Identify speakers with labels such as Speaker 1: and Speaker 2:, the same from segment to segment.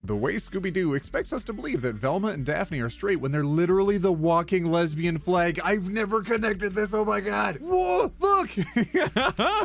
Speaker 1: The way Scooby-Doo expects us to believe that Velma and Daphne are straight when they're literally the walking lesbian flag. I've never connected this, oh my god. Whoa, look!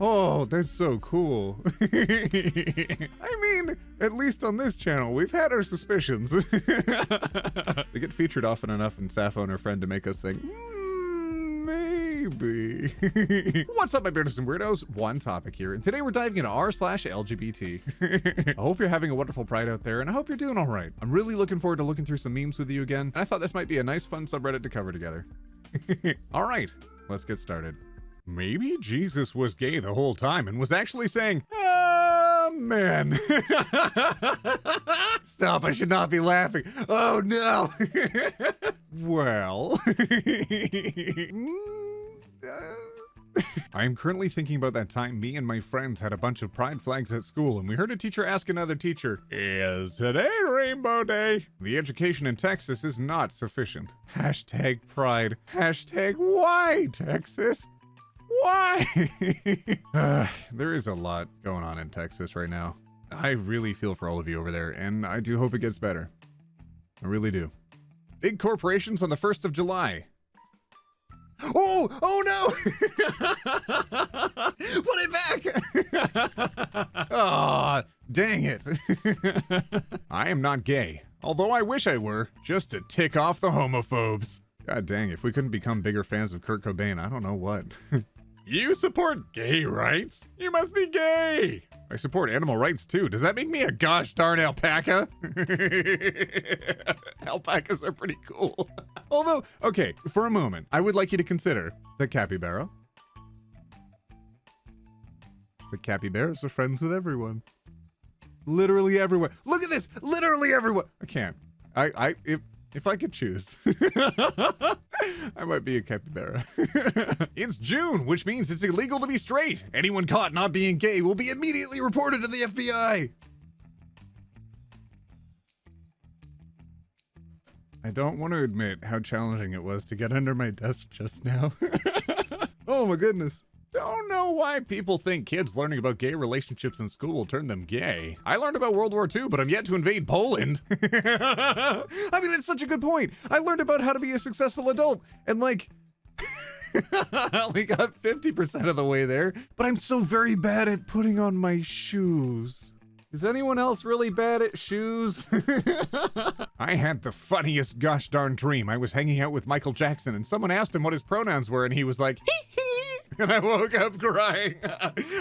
Speaker 1: Oh, that's so cool. I mean, at least on this channel, we've had our suspicions. They get featured often enough in Sappho and her friend to make us think, maybe. What's up, my Beardos and Weirdos? OneTopic here, and today we're diving into r/LGBT. I hope you're having a wonderful Pride out there, and I hope you're doing all right. I'm really looking forward to looking through some memes with you again, and I thought this might be a nice, fun subreddit to cover together. All right, let's get started. Maybe Jesus was gay the whole time and was actually saying, man. Stop, I should not be laughing. Oh no. Well. I am currently thinking about that time me and my friends had a bunch of pride flags at school and we heard a teacher ask another teacher, is today Rainbow Day? The education in Texas is not sufficient. Hashtag pride. Hashtag why, Texas? Why? There is a lot going on in Texas right now. I really feel for all of you over there, and I do hope it gets better. I really do. Big corporations on the 1st of July. Oh no! Put it back! Aw, dang it. I am not gay, although I wish I were, just to tick off the homophobes. God dang, if we couldn't become bigger fans of Kurt Cobain, I don't know what. You support gay rights? You must be gay! I support animal rights too. Does that make me a gosh darn alpaca? Alpacas are pretty cool. Although, okay, for a moment, I would like you to consider the capybara. The capybaras are friends with everyone. Literally everyone. Look at this! Literally everyone! I can't. If I could choose, I might be a capybara. It's June, which means it's illegal to be straight. Anyone caught not being gay will be immediately reported to the FBI. I don't want to admit how challenging it was to get under my desk just now. Oh my goodness. Don't know why people think kids learning about gay relationships in school will turn them gay. I learned about World War II, but I'm yet to invade Poland. I mean, it's such a good point. I learned about how to be a successful adult, and like, I only got 50% of the way there, but I'm so very bad at putting on my shoes. Is anyone else really bad at shoes? I had the funniest gosh darn dream. I was hanging out with Michael Jackson, and someone asked him what his pronouns were, and he was like, and I woke up crying.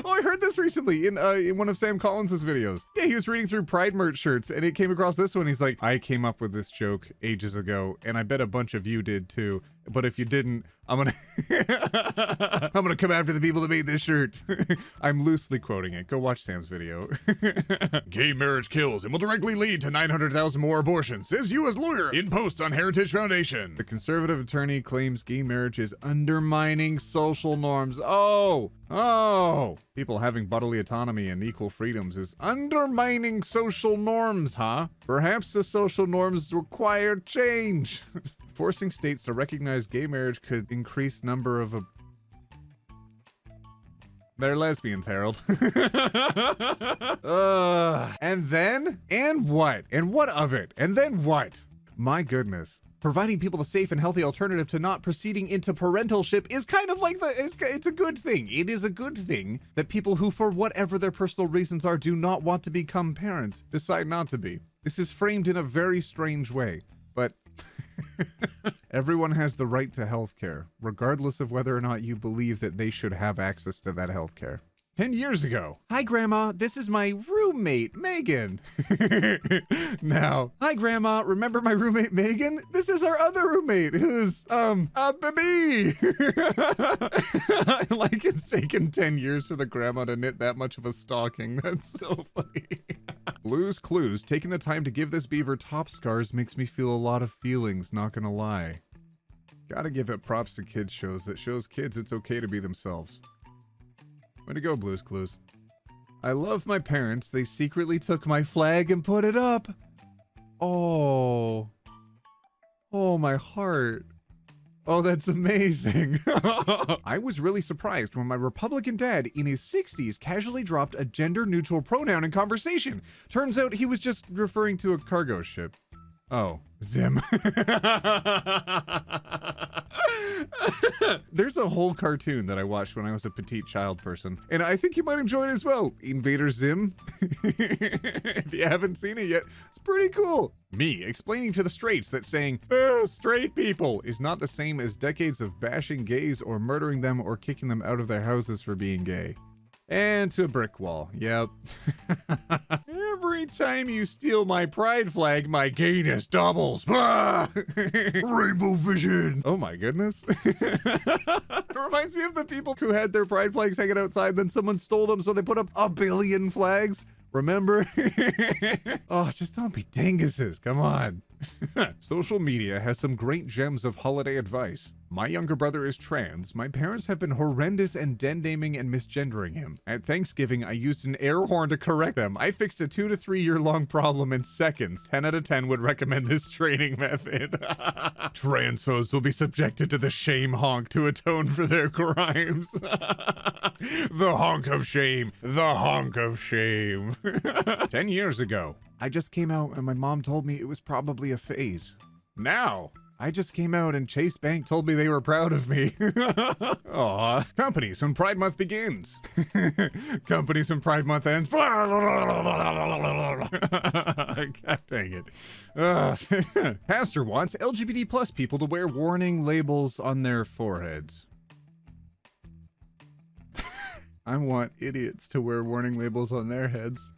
Speaker 1: Oh, I heard this recently in one of Sam Collins's videos. Yeah, he was reading through Pride merch shirts and it came across this one. He's like, I came up with this joke ages ago and I bet a bunch of you did too. But if you didn't, I'm gonna I'm gonna come after the people that made this shirt. I'm loosely quoting it. Go watch Sam's video. Gay marriage kills and will directly lead to 900,000 more abortions, says U.S. lawyer in post on Heritage Foundation. The conservative attorney claims gay marriage is undermining social norms. Oh, people having bodily autonomy and equal freedoms is undermining social norms, huh? Perhaps the social norms require change. Forcing states to recognize gay marriage could increase number of They're lesbians, Harold. And then? And what? And what of it? And then what? My goodness. Providing people a safe and healthy alternative to not proceeding into parentalship is kind of like it's a good thing. It is a good thing that people who, for whatever their personal reasons are, do not want to become parents, decide not to be. This is framed in a very strange way, but everyone has the right to healthcare, regardless of whether or not you believe that they should have access to that healthcare. 10 years ago. Hi, Grandma. This is my roommate, Megan. Now, hi, Grandma. Remember my roommate, Megan? This is our other roommate, who's, a baby. Like it's taken 10 years for the grandma to knit that much of a stocking. That's so funny. Blue's Clues, taking the time to give this beaver top scars makes me feel a lot of feelings, not gonna lie. Gotta give it props to kids shows that shows kids it's okay to be themselves. Way to go, Blue's Clues. I love my parents. They secretly took my flag and put it up. Oh. Oh, my heart. Oh, that's amazing. I was really surprised when my Republican dad in his 60s casually dropped a gender-neutral pronoun in conversation. Turns out he was just referring to a cargo ship. Oh, Zim. There's a whole cartoon that I watched when I was a petite child person, and I think you might enjoy it as well. Invader Zim. If you haven't seen it yet, it's pretty cool. Me explaining to the straights that saying, "Oh, straight people," is not the same as decades of bashing gays or murdering them or kicking them out of their houses for being gay. And to a brick wall. Yep. Every time you steal my pride flag, my gayness doubles. Rainbow vision. Oh my goodness. It reminds me of the people who had their pride flags hanging outside, then someone stole them, so they put up a billion flags. Remember? Oh, just don't be dinguses. Come on. Social media has some great gems of holiday advice. My younger brother is trans. My parents have been horrendous and den-naming and misgendering him. At Thanksgiving, I used an air horn to correct them. I fixed a 2 to 3 year long problem in seconds. 10 out of 10 would recommend this training method. Transphobes will be subjected to the shame honk to atone for their crimes. The honk of shame. The honk of shame. 10 years ago, I just came out and my mom told me it was probably a phase. Now, I just came out and Chase Bank told me they were proud of me. Aw. Companies when Pride Month begins. Companies when Pride Month ends. God dang it. Pastor wants LGBT plus people to wear warning labels on their foreheads. I want idiots to wear warning labels on their heads.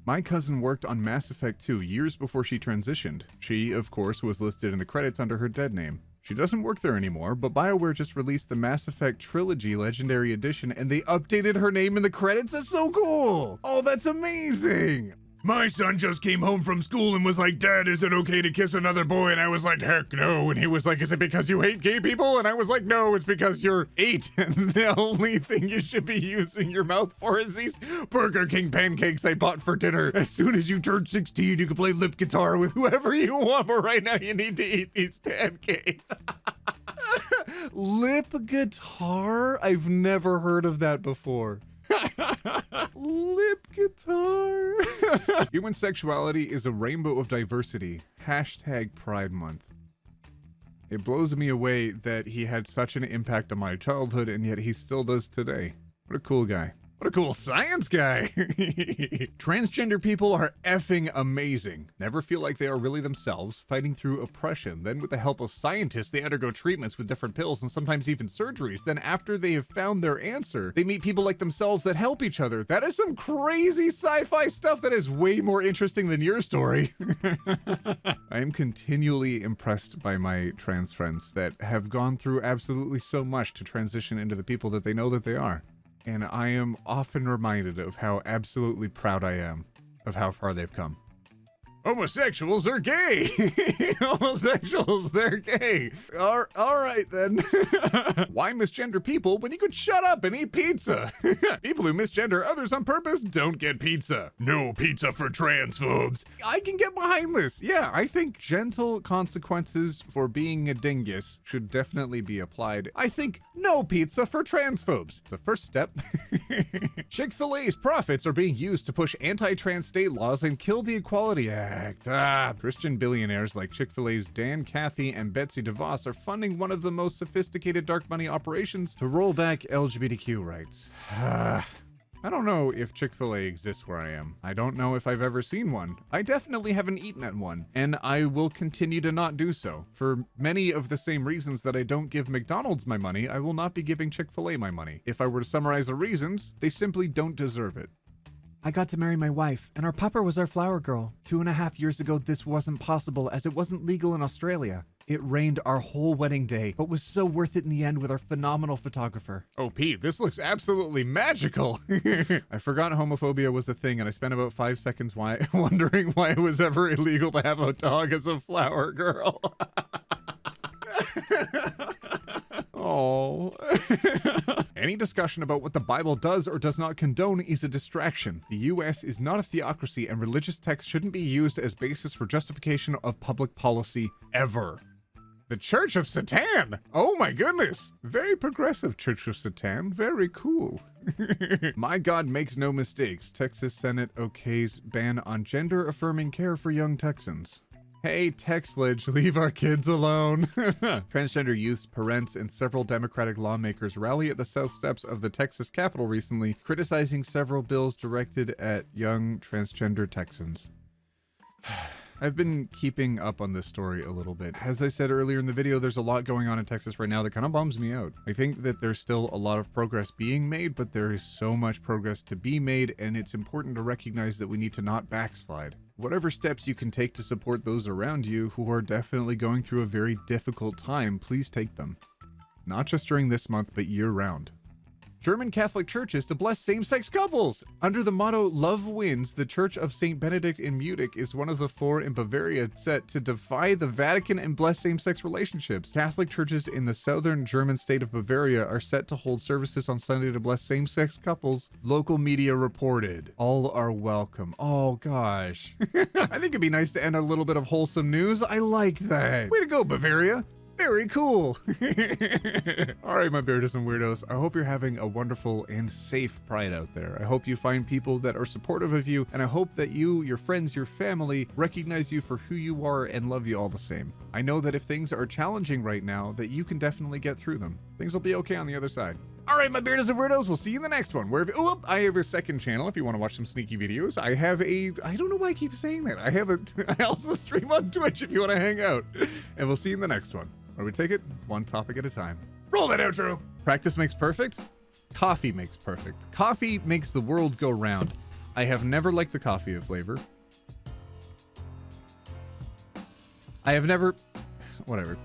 Speaker 1: My cousin worked on Mass Effect 2 years before she transitioned. She, of course, was listed in the credits under her dead name. She doesn't work there anymore, but BioWare just released the Mass Effect Trilogy Legendary Edition and they updated her name in the credits. That's so cool! Oh, that's amazing! My son just came home from school and was like, "Dad, is it okay to kiss another boy?" And I was like, "Heck no." And he was like, "Is it because you hate gay people?" And I was like, "No, it's because you're 8 and the only thing you should be using your mouth for is these Burger King pancakes I bought for dinner. As soon as you turn 16, you can play lip guitar with whoever you want, but right now you need to eat these pancakes." Lip guitar? I've never heard of that before. Lip guitar. Human sexuality is a rainbow of diversity. Hashtag Pride Month. It blows me away that he had such an impact on my childhood and yet he still does today. What a cool guy. What a cool science guy. Transgender people are effing amazing. Never feel like they are really themselves, fighting through oppression. Then with the help of scientists, they undergo treatments with different pills and sometimes even surgeries. Then after they have found their answer, they meet people like themselves that help each other. That is some crazy sci-fi stuff that is way more interesting than your story. I am continually impressed by my trans friends that have gone through absolutely so much to transition into the people that they know that they are. And I am often reminded of how absolutely proud I am of how far they've come. Homosexuals are gay. Homosexuals, they're gay. All right then. Why misgender people when you could shut up and eat pizza? People who misgender others on purpose don't get pizza. No pizza for transphobes. I can get behind this. Yeah, I think gentle consequences for being a dingus should definitely be applied. I think no pizza for transphobes. It's the first step. Chick-fil-A's profits are being used to push anti-trans state laws and kill the Equality Act. Christian billionaires like Chick-fil-A's Dan Cathy and Betsy DeVos are funding one of the most sophisticated dark money operations to roll back LGBTQ rights. I don't know if Chick-fil-A exists where I am. I don't know if I've ever seen one. I definitely haven't eaten at one, and I will continue to not do so. For many of the same reasons that I don't give McDonald's my money, I will not be giving Chick-fil-A my money. If I were to summarize the reasons, they simply don't deserve it. I got to marry my wife, and our pupper was our flower girl. 2.5 years ago, this wasn't possible as it wasn't legal in Australia. It rained our whole wedding day, but was so worth it in the end with our phenomenal photographer. Oh, Pete, this looks absolutely magical. I forgot homophobia was a thing, and I spent about 5 seconds wondering why it was ever illegal to have a dog as a flower girl. Oh. Any discussion about what the Bible does or does not condone is a distraction. The US is not a theocracy and religious texts shouldn't be used as basis for justification of public policy ever. The Church of Satan. Oh my goodness. Very progressive Church of Satan. Very cool. My God makes no mistakes. Texas Senate okays ban on gender-affirming care for young Texans. Hey, Texledge, leave our kids alone. Transgender youths, parents, and several Democratic lawmakers rally at the south steps of the Texas Capitol recently, criticizing several bills directed at young transgender Texans. I've been keeping up on this story a little bit. As I said earlier in the video, there's a lot going on in Texas right now that kind of bums me out. I think that there's still a lot of progress being made, but there is so much progress to be made, and it's important to recognize that we need to not backslide. Whatever steps you can take to support those around you who are definitely going through a very difficult time, please take them. Not just during this month, but year-round. German Catholic churches to bless same-sex couples. Under the motto, Love Wins, the Church of St. Benedict in Munich is one of the 4 in Bavaria set to defy the Vatican and bless same-sex relationships. Catholic churches in the southern German state of Bavaria are set to hold services on Sunday to bless same-sex couples. Local media reported. All are welcome. Oh, gosh. I think it'd be nice to end on a little bit of wholesome news. I like that. Way to go, Bavaria. Very cool. All right, my Beardos and Weirdos, I hope you're having a wonderful and safe Pride out there. I hope you find people that are supportive of you, and I hope that you, your friends, your family recognize you for who you are and love you all the same. I know that if things are challenging right now, that you can definitely get through them. Things will be okay on the other side. All right, my Beardos and Weirdos, we'll see you in the next one. I have a second channel if you want to watch some sneaky videos. I have I don't know why I keep saying that. I also stream on Twitch if you want to hang out. And we'll see you in the next one, where we take it one topic at a time. Roll that outro. Practice makes perfect. Coffee makes perfect. Coffee makes the world go round. I have never liked the coffee flavor. I have never... Whatever.